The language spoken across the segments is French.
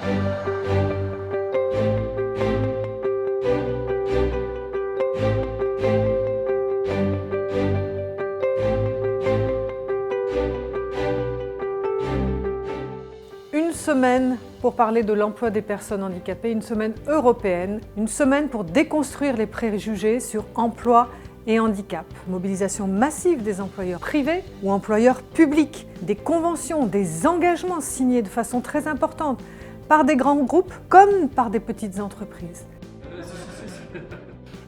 Une semaine pour parler de l'emploi des personnes handicapées, une semaine européenne, une semaine pour déconstruire les préjugés sur emploi et handicap. Mobilisation massive des employeurs privés ou employeurs publics, des conventions, des engagements signés de façon très importante par des grands groupes comme par des petites entreprises.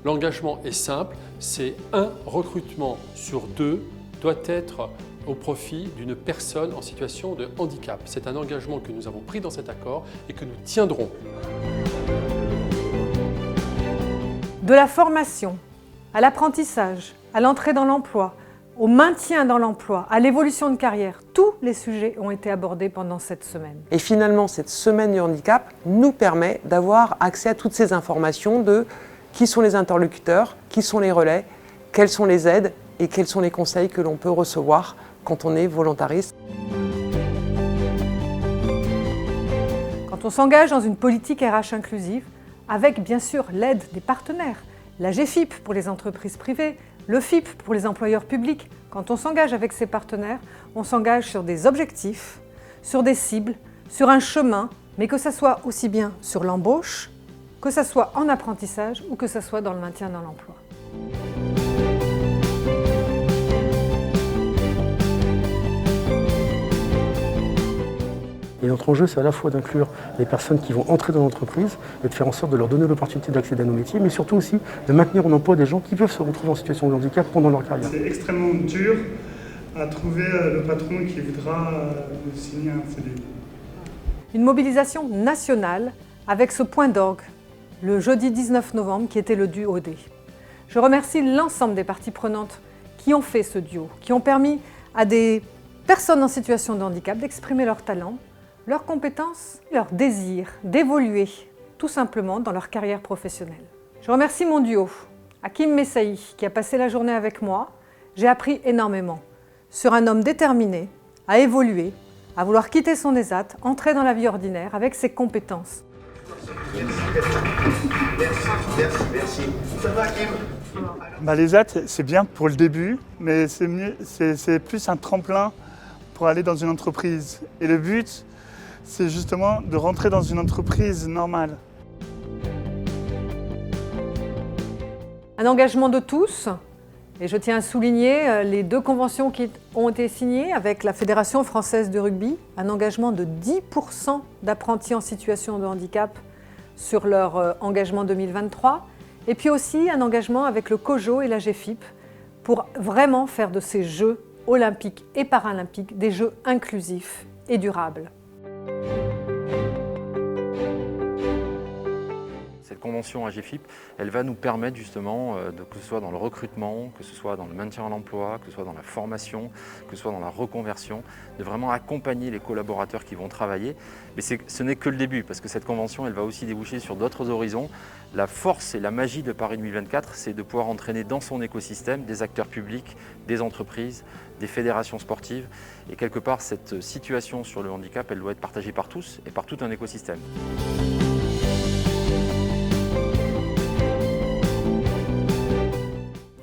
L'engagement est simple, c'est un recrutement sur 2 doit être au profit d'une personne en situation de handicap. C'est un engagement que nous avons pris dans cet accord et que nous tiendrons. De la formation, à l'apprentissage, à l'entrée dans l'emploi, au maintien dans l'emploi, à l'évolution de carrière, tous les sujets ont été abordés pendant cette semaine. Et finalement, cette semaine du handicap nous permet d'avoir accès à toutes ces informations de qui sont les interlocuteurs, qui sont les relais, quelles sont les aides et quels sont les conseils que l'on peut recevoir quand on est volontariste. Quand on s'engage dans une politique RH inclusive, avec bien sûr l'aide des partenaires, la GFIP pour les entreprises privées, le FIP pour les employeurs publics, quand on s'engage avec ces partenaires, on s'engage sur des objectifs, sur des cibles, sur un chemin, mais que ça soit aussi bien sur l'embauche, que ça soit en apprentissage ou que ça soit dans le maintien dans l'emploi. Et notre enjeu, c'est à la fois d'inclure les personnes qui vont entrer dans l'entreprise et de faire en sorte de leur donner l'opportunité d'accéder à nos métiers, mais surtout aussi de maintenir en emploi des gens qui peuvent se retrouver en situation de handicap pendant leur carrière. C'est extrêmement dur à trouver le patron qui voudra signer un CDI. Une mobilisation nationale avec ce point d'orgue, le jeudi 19 novembre, qui était le duo D. Je remercie l'ensemble des parties prenantes qui ont fait ce duo, qui ont permis à des personnes en situation de handicap d'exprimer leur talent, leurs compétences, leur désir d'évoluer tout simplement dans leur carrière professionnelle. Je remercie mon duo, Hakim Messaï, qui a passé la journée avec moi. J'ai appris énormément sur un homme déterminé à évoluer, à vouloir quitter son ESAT, entrer dans la vie ordinaire avec ses compétences. Merci. Ça va, Hakim ? L'ESAT, c'est bien pour le début, mais c'est plus un tremplin pour aller dans une entreprise. Et le but, c'est justement de rentrer dans une entreprise normale. Un engagement de tous, et je tiens à souligner les 2 conventions qui ont été signées avec la Fédération française de rugby, un engagement de 10% d'apprentis en situation de handicap sur leur engagement 2023, et puis aussi un engagement avec le COJO et la GFIP pour vraiment faire de ces Jeux olympiques et paralympiques des Jeux inclusifs et durables. Cette convention AGFIP, elle va nous permettre justement, que ce soit dans le recrutement, que ce soit dans le maintien à l'emploi, que ce soit dans la formation, que ce soit dans la reconversion, de vraiment accompagner les collaborateurs qui vont travailler. Mais ce n'est que le début, parce que cette convention, elle va aussi déboucher sur d'autres horizons. La force et la magie de Paris 2024, c'est de pouvoir entraîner dans son écosystème des acteurs publics, des entreprises, des fédérations sportives. Et quelque part, cette situation sur le handicap, elle doit être partagée par tous et par tout un écosystème.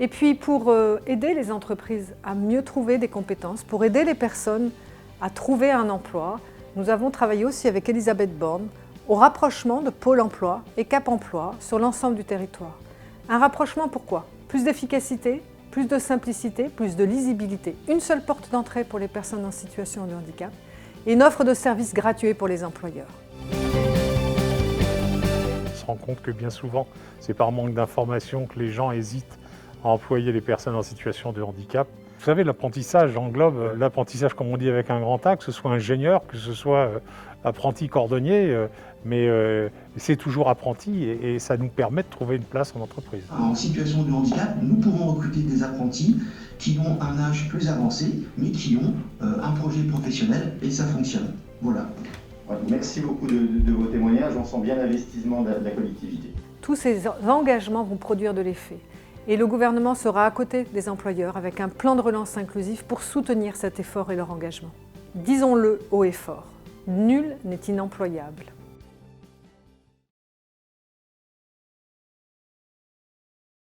Et puis pour aider les entreprises à mieux trouver des compétences, pour aider les personnes à trouver un emploi, nous avons travaillé aussi avec Elisabeth Borne au rapprochement de Pôle emploi et Cap emploi sur l'ensemble du territoire. Un rapprochement pourquoi ? Plus d'efficacité, plus de simplicité, plus de lisibilité. Une seule porte d'entrée pour les personnes en situation de handicap et une offre de services gratuits pour les employeurs. On se rend compte que bien souvent, c'est par manque d'information que les gens hésitent à employer les personnes en situation de handicap. Vous savez, l'apprentissage englobe l'apprentissage, comme on dit avec un grand A, que ce soit ingénieur, que ce soit apprenti cordonnier, mais c'est toujours apprenti et ça nous permet de trouver une place en entreprise. En situation de handicap, nous pouvons recruter des apprentis qui ont un âge plus avancé, mais qui ont un projet professionnel et ça fonctionne. Voilà. Merci beaucoup de vos témoignages, on sent bien l'investissement de la collectivité. Tous ces engagements vont produire de l'effet. Et le gouvernement sera à côté des employeurs avec un plan de relance inclusif pour soutenir cet effort et leur engagement. Disons-le haut et fort, nul n'est inemployable.